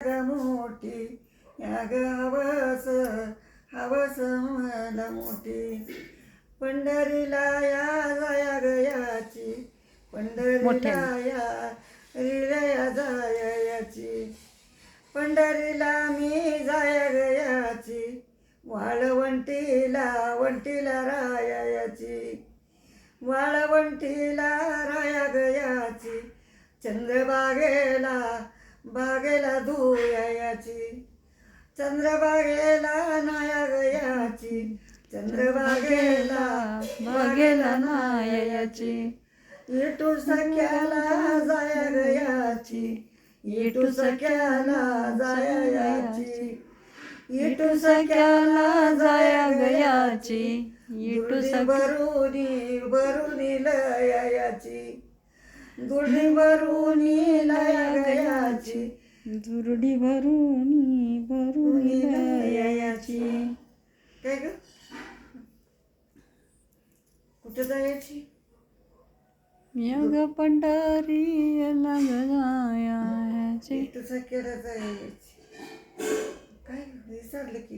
ग मोठी या ग हवस मला मोठी. पंढरीला या जाया गयाची, पंढरीला या रिलया जायाची. पंढरीला मी जाया गयाची, वंटीला रायाची. वाळवंटीला राया गयाची, बागेला धुयाची. चंद्रबागेला नाया गयाची, बागेला नायाची. इटू सख्याला जाया गयाची, इटू सख्याला जायाची. इटू सख्याला जाया गयाची, इटू भरुनी लयाची. दुर्डी भरुनी लया गयाची, दुर्डी भरुनी लयाची. काय ग कुठं जायची? ग पंढरीला जायाची. इटू सख्याला जायची. काय विसरलं की